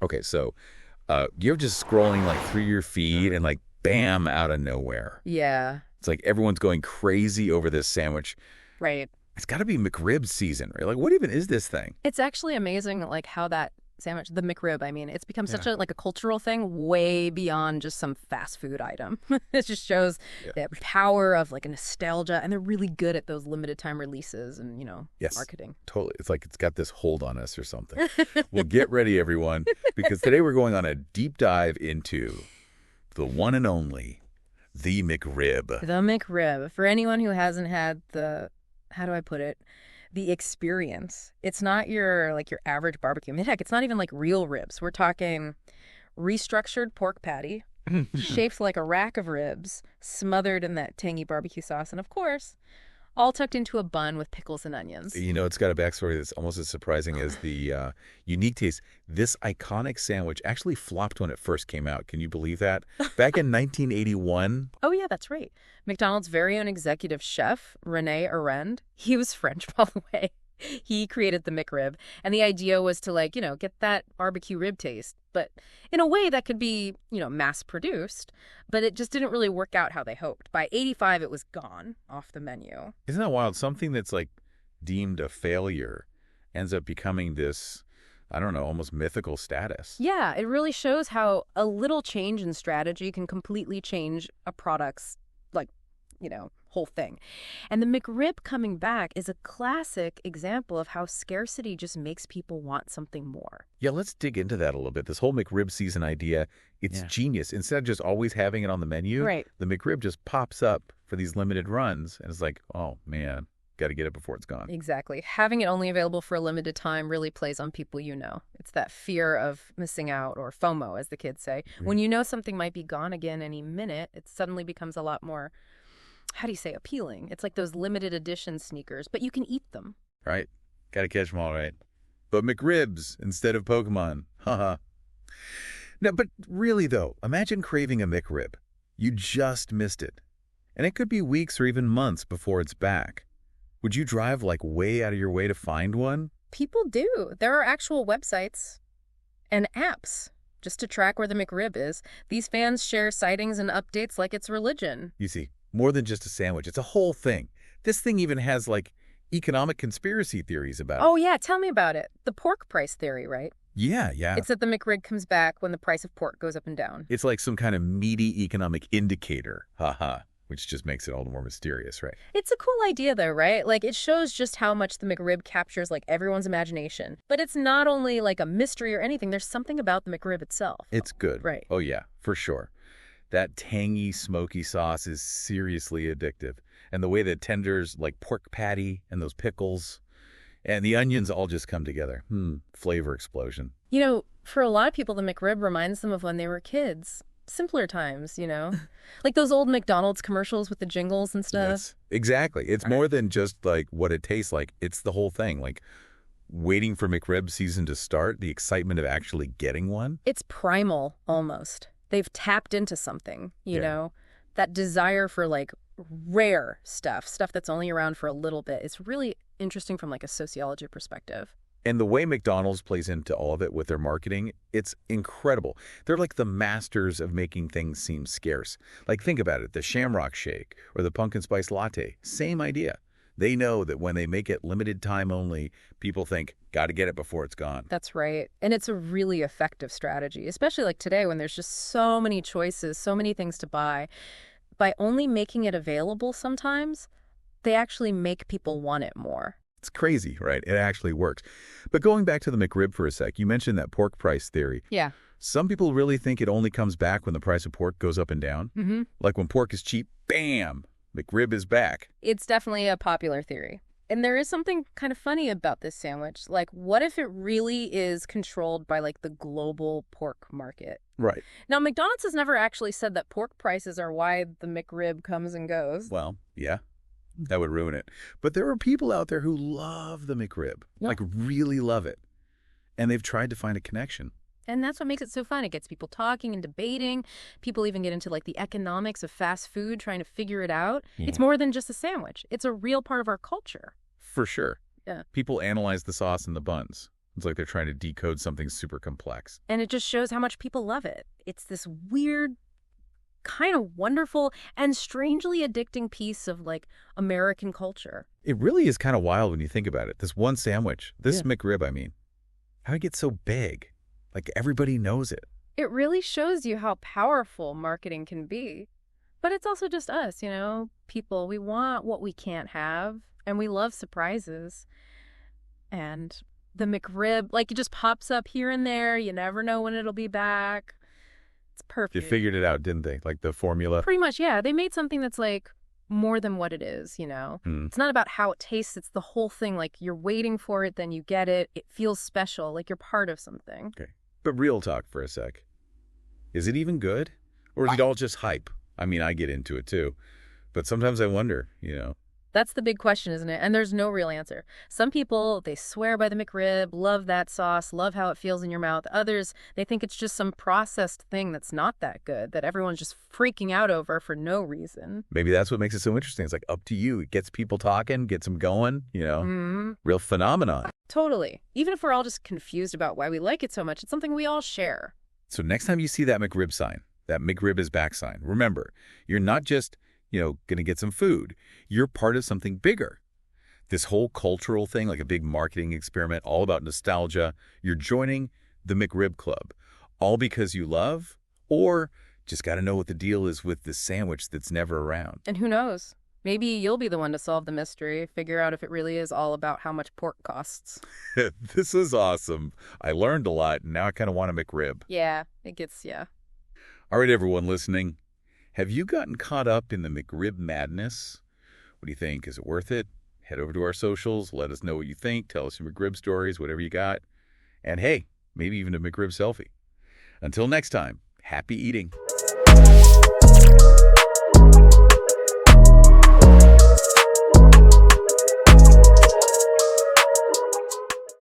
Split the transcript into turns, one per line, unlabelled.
Okay, so you're just scrolling like through your feed and like bam, out of nowhere.
Yeah.
It's like everyone's going crazy over this sandwich.
Right.
It's got to be McRib season, right? Like, what even is this thing?
It's actually amazing, like, how that sandwich, the McRib, I mean, it's become such
Yeah.
a cultural thing way beyond just some fast food item. It just shows the power of like a nostalgia, and they're really good at those limited time releases and,
Yes,
marketing.
totally. It's like it's got this hold on us or something. Well, get ready, everyone, because today we're going on a deep dive into the one and only, the McRib.
The McRib. For anyone who hasn't had how do I put it? The experience. It's not your average barbecue. I mean, heck, it's not even like real ribs. We're talking restructured pork patty, shaped like a rack of ribs, smothered in that tangy barbecue sauce, and of course, all tucked into a bun with pickles and onions.
It's got a backstory that's almost as surprising as the unique taste. This iconic sandwich actually flopped when it first came out. Can you believe that? Back in 1981.
Oh, yeah, that's right. McDonald's very own executive chef, Rene Arend, he was French, by the way. He created the McRib, and the idea was to, get that barbecue rib taste, but in a way that could be, mass-produced, but it just didn't really work out how they hoped. By 85, it was gone off the menu.
Isn't that wild? Something that's like deemed a failure ends up becoming this, I don't know, almost mythical status.
Yeah, it really shows how a little change in strategy can completely change a product's, whole thing. And the McRib coming back is a classic example of how scarcity just makes people want something more.
Yeah, let's dig into that a little bit. This whole McRib season idea, it's genius. Instead of just always having it on the menu,
Right.
the McRib just pops up for these limited runs, and it's like, oh, man, got to get it before it's gone.
Exactly. Having it only available for a limited time really plays on people It's that fear of missing out, or FOMO, as the kids say. When you know something might be gone again any minute, it suddenly becomes a lot more, how do you say, appealing. It's like those limited edition sneakers, but you can eat them.
Right. Got to catch them all right. But McRibs instead of Pokemon. Haha. No, but really, though, imagine craving a McRib. You just missed it. And it could be weeks or even months before it's back. Would you drive way out of your way to find one?
People do. There are actual websites and apps just to track where the McRib is. These fans share sightings and updates like it's religion.
You see, more than just a sandwich. It's a whole thing. This thing even has, economic conspiracy theories about it.
Oh, yeah. Tell me about it. The pork price theory, right?
Yeah.
It's that the McRib comes back when the price of pork goes up and down.
It's like some kind of meaty economic indicator. Haha. Which just makes it all the more mysterious, right?
It's a cool idea, though, right? It shows just how much the McRib captures, everyone's imagination. But it's not only, a mystery or anything. There's something about the McRib itself.
It's good.
Right.
Oh, yeah, for sure. That tangy, smoky sauce is seriously addictive. And the way that tenders, like pork patty and those pickles and the onions all just come together. Flavor explosion.
For a lot of people, the McRib reminds them of when they were kids. Simpler times, like those old McDonald's commercials with the jingles and stuff.
Yes, exactly. It's more than just what it tastes like. It's the whole thing. Waiting for McRib season to start, the excitement of actually getting one.
It's primal, almost. They've tapped into something, you know, that desire for rare stuff that's only around for a little bit. It's really interesting from a sociology perspective.
And the way McDonald's plays into all of it with their marketing, it's incredible. They're like the masters of making things seem scarce. Think about it, the Shamrock Shake or the Pumpkin Spice Latte, same idea. They know that when they make it limited time only, people think, got to get it before it's gone.
That's right. And it's a really effective strategy, especially today when there's just so many choices, so many things to buy. By only making it available sometimes, they actually make people want it more.
It's crazy, right? It actually works. But going back to the McRib for a sec, you mentioned that pork price theory.
Yeah.
Some people really think it only comes back when the price of pork goes up and down.
Mm-hmm.
Like when pork is cheap, bam, McRib is back.
It's definitely a popular theory. And there is something kind of funny about this sandwich. What if it really is controlled by the global pork market?
Right.
Now, McDonald's has never actually said that pork prices are why the McRib comes and goes.
Well, yeah. That would ruin it. But there are people out there who love the McRib, really love it. And they've tried to find a connection.
And that's what makes it so fun. It gets people talking and debating. People even get into the economics of fast food, trying to figure it out. Yeah. It's more than just a sandwich. It's a real part of our culture.
For sure.
Yeah.
People analyze the sauce and the buns. It's like they're trying to decode something super complex.
And it just shows how much people love it. It's this weird, kind of wonderful, and strangely addicting piece of, like, American culture.
It really is kind of wild when you think about it. This one sandwich, this McRib, I mean, how it gets so big? Like, everybody knows it.
It really shows you how powerful marketing can be. But it's also just us, you know, people. We want what we can't have, and we love surprises. And the McRib, like, it just pops up here and there. You never know when it'll be back. It's perfect.
They figured it out, didn't they? Like the formula.
Pretty much, yeah. They made something that's, like, more than what it is, you know? It's not about how it tastes. It's the whole thing. Like, you're waiting for it, then you get it. It feels special, like you're part of something.
Okay. But real talk for a sec. Is it even good? Or is it all just hype? I mean, I get into it too. But sometimes I wonder, you know.
That's the big question, isn't it? And there's no real answer. Some people, they swear by the McRib, love that sauce, love how it feels in your mouth. Others, they think it's just some processed thing that's not that good, that everyone's just freaking out over for no reason.
Maybe that's what makes it so interesting. It's like up to you. It gets people talking, gets them going, you know. Real phenomenon.
Totally. Even if we're all just confused about why we like it so much, it's something we all share.
So next time you see that McRib sign, that McRib is back sign, remember, you're not just, you know, going to get some food. You're part of something bigger. This whole cultural thing, like a big marketing experiment, all about nostalgia. You're joining the McRib Club, all because you love, or just got to know what the deal is with this sandwich that's never around.
And who knows? Maybe you'll be the one to solve the mystery, figure out if it really is all about how much pork costs.
This is awesome. I learned a lot, and now I kind of want a McRib.
Yeah, it gets, yeah.
All right, everyone listening. Have you gotten caught up in the McRib madness? What do you think? Is it worth it? Head over to our socials. Let us know what you think. Tell us your McRib stories, whatever you got. And hey, maybe even a McRib selfie. Until next time, happy eating.